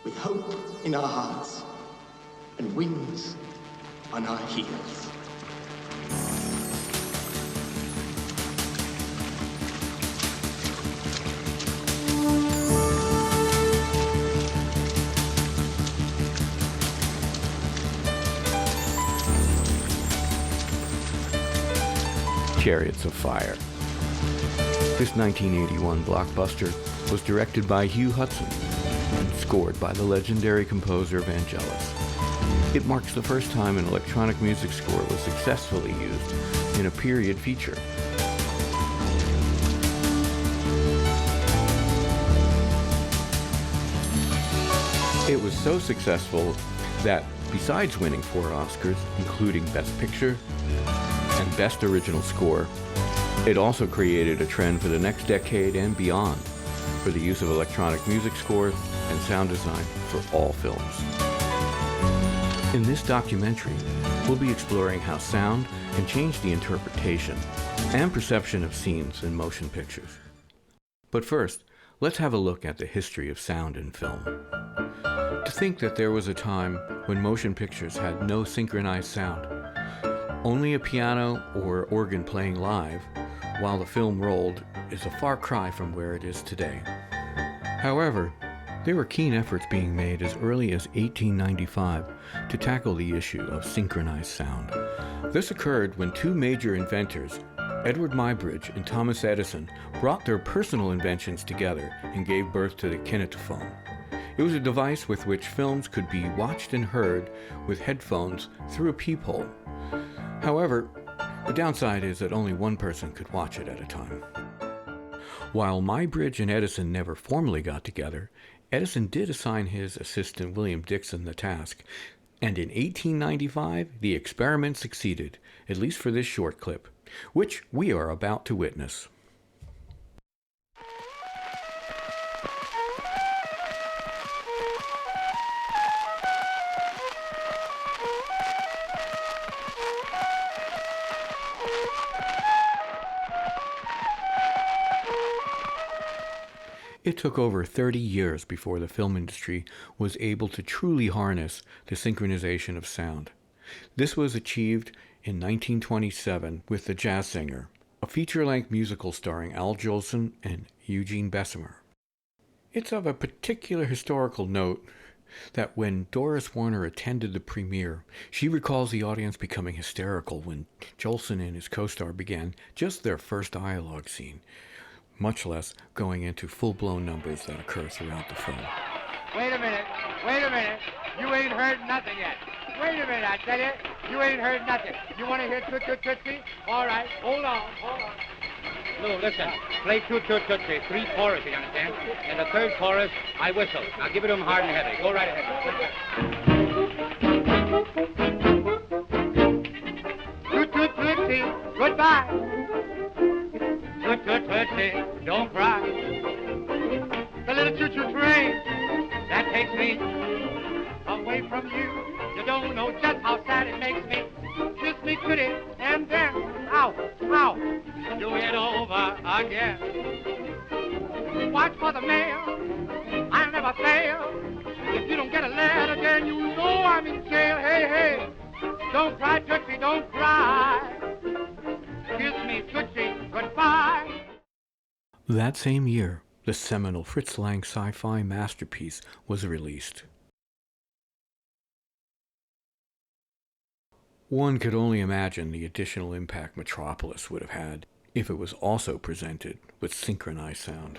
with hope in our hearts and wings on our heels. Chariots of Fire. This 1981 blockbuster was directed by Hugh Hudson and scored by the legendary composer Vangelis. It marks the first time an electronic music score was successfully used in a period feature. It was so successful that, besides winning 4 Oscars, including Best Picture and Best Original Score, it also created a trend for the next decade and beyond for the use of electronic music scores and sound design for all films. In this documentary, we'll be exploring how sound can change the interpretation and perception of scenes in motion pictures. But first, let's have a look at the history of sound in film. To think that there was a time when motion pictures had no synchronized sound, only a piano or organ playing live while the film rolled, is a far cry from where it is today. However, there were keen efforts being made as early as 1895 to tackle the issue of synchronized sound. This occurred when 2 major inventors, Edward Muybridge and Thomas Edison, brought their personal inventions together and gave birth to the kinetophone. It was a device with which films could be watched and heard with headphones through a peephole. However, the downside is that only one person could watch it at a time. While Muybridge and Edison never formally got together, Edison did assign his assistant William Dickson the task, and in 1895 the experiment succeeded, at least for this short clip, which we are about to witness. It took over 30 years before the film industry was able to truly harness the synchronization of sound. This was achieved in 1927 with The Jazz Singer, a feature-length musical starring Al Jolson and Eugene Bessemer. It's of a particular historical note that when Doris Warner attended the premiere, she recalls the audience becoming hysterical when Jolson and his co-star began just their first dialogue scene, much less going into full-blown numbers that occur throughout the film. Wait a minute, you ain't heard nothing yet. Wait a minute, I tell you ain't heard nothing. You want to hear Toot Toot Tootsie? All right, hold on. Lou, listen, play Toot Toot Tootsie, 3 choruses, you understand? And the 3rd chorus, I whistle. Now give it to him hard and heavy. Go right ahead. Toot Toot Tootsie, goodbye. Toot Toot Tootsie, don't cry. The little choo-choo train that takes me away from you. You don't know just how sad it makes me. Kiss me goody and then, ow, do it over again. Watch for the mail, I'll never fail. If you don't get a letter, then you know I'm in jail. Hey, don't cry, Tootsie, don't cry. Kiss me, Tootsie, goodbye. That same year, the seminal Fritz Lang sci-fi masterpiece was released. One could only imagine the additional impact Metropolis would have had if it was also presented with synchronized sound.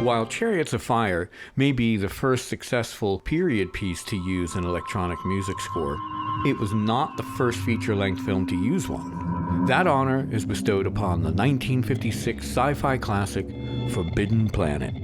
While Chariots of Fire may be the first successful period piece to use an electronic music score, it was not the first feature-length film to use one. That honor is bestowed upon the 1956 sci-fi classic Forbidden Planet.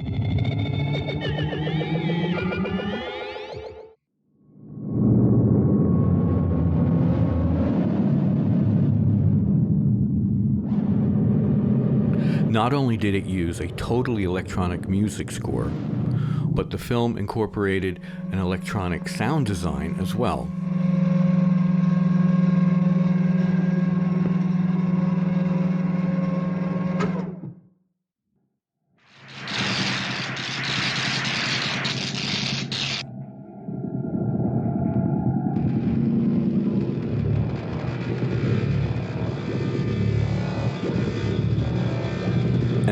Not only did it use a totally electronic music score, but the film incorporated an electronic sound design as well.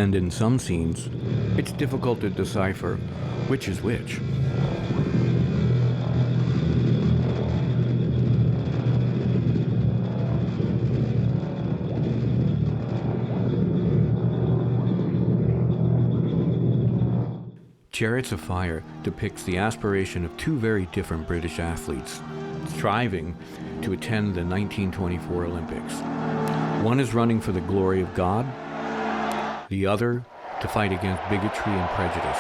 blend in some scenes, it's difficult to decipher which is which. Chariots of Fire depicts the aspiration of two very different British athletes striving to attend the 1924 Olympics. One is running for the glory of God, the other to fight against bigotry and prejudice.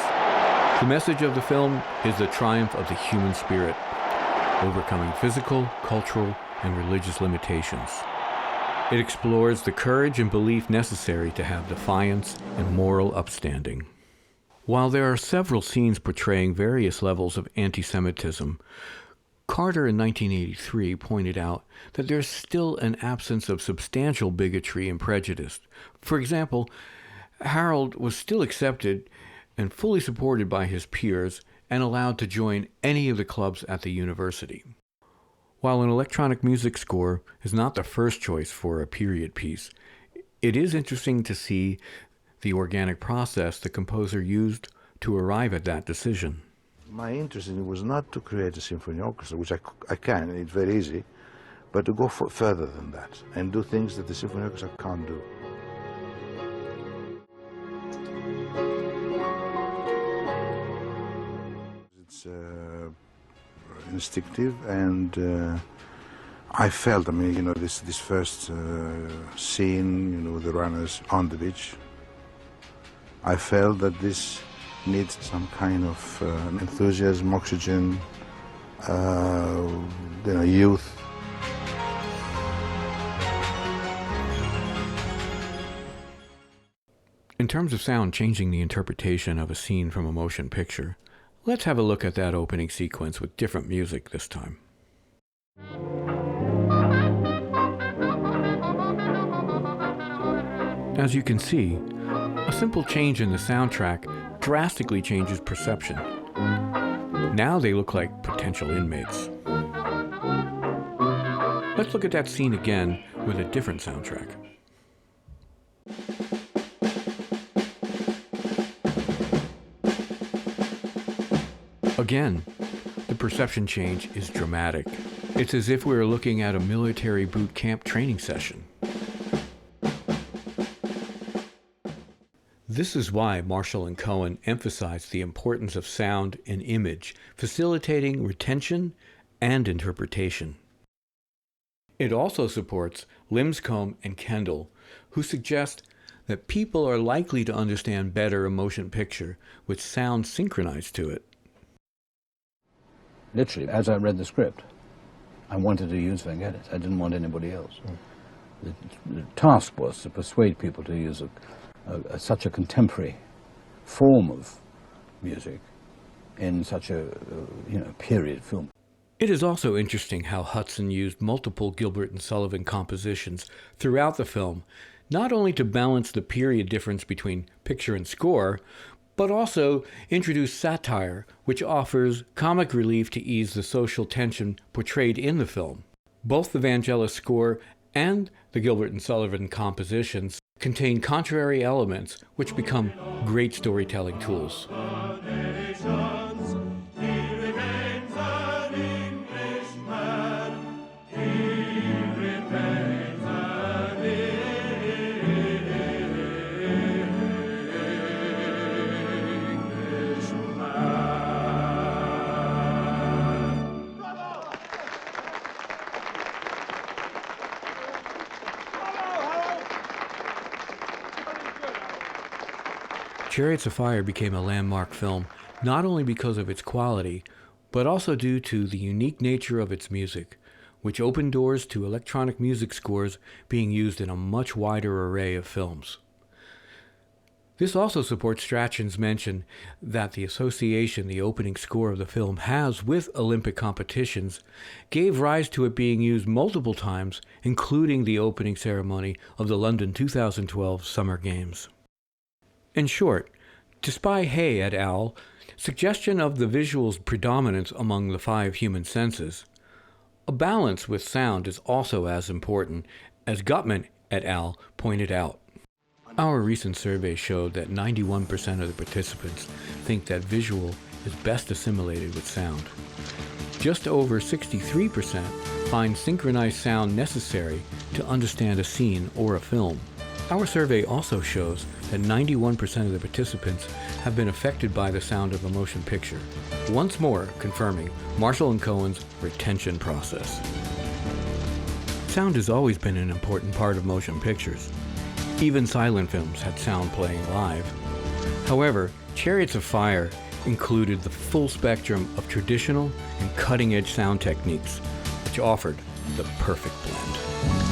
The message of the film is the triumph of the human spirit, overcoming physical, cultural, and religious limitations. It explores the courage and belief necessary to have defiance and moral upstanding. While there are several scenes portraying various levels of anti-Semitism, Carter in 1983 pointed out that there's still an absence of substantial bigotry and prejudice. For example, Harold was still accepted and fully supported by his peers and allowed to join any of the clubs at the university. While an electronic music score is not the first choice for a period piece, it is interesting to see the organic process the composer used to arrive at that decision. My interest in it was not to create a symphony orchestra, which I can, it's very easy, but to go further than that and do things that the symphony orchestra can't do. It's instinctive, and I felt, this first scene, with the runners on the beach, I felt that this needs some kind of enthusiasm, oxygen, youth. In terms of sound changing the interpretation of a scene from a motion picture, let's have a look at that opening sequence with different music this time. As you can see, a simple change in the soundtrack drastically changes perception. Now they look like potential inmates. Let's look at that scene again with a different soundtrack. Again, the perception change is dramatic. It's as if we were looking at a military boot camp training session. This is why Marshall and Cohen emphasized the importance of sound and image, facilitating retention and interpretation. It also supports Limscomb and Kendall, who suggest that people are likely to understand better a motion picture with sound synchronized to it. Literally, as I read the script, I wanted to use Vangelis. I didn't want anybody else. The task was to persuade people to use such a contemporary form of music in such a period film. It is also interesting how Hudson used multiple Gilbert and Sullivan compositions throughout the film, not only to balance the period difference between picture and score, but also introduce satire, which offers comic relief to ease the social tension portrayed in the film. Both the Vangelis score and the Gilbert and Sullivan compositions contain contrary elements which become great storytelling tools. Chariots of Fire became a landmark film not only because of its quality, but also due to the unique nature of its music, which opened doors to electronic music scores being used in a much wider array of films. This also supports Strachan's mention that the association the opening score of the film has with Olympic competitions gave rise to it being used multiple times, including the opening ceremony of the London 2012 Summer Games. In short, despite Hay et al. Suggestion of the visual's predominance among the 5 human senses, a balance with sound is also as important, as Gutman et al. Pointed out. Our recent survey showed that 91% of the participants think that visual is best assimilated with sound. Just over 63% find synchronized sound necessary to understand a scene or a film. Our survey also shows that 91% of the participants have been affected by the sound of a motion picture, once more confirming Marshall & Cohen's retention process. Sound has always been an important part of motion pictures. Even silent films had sound playing live. However, Chariots of Fire included the full spectrum of traditional and cutting-edge sound techniques, which offered the perfect blend.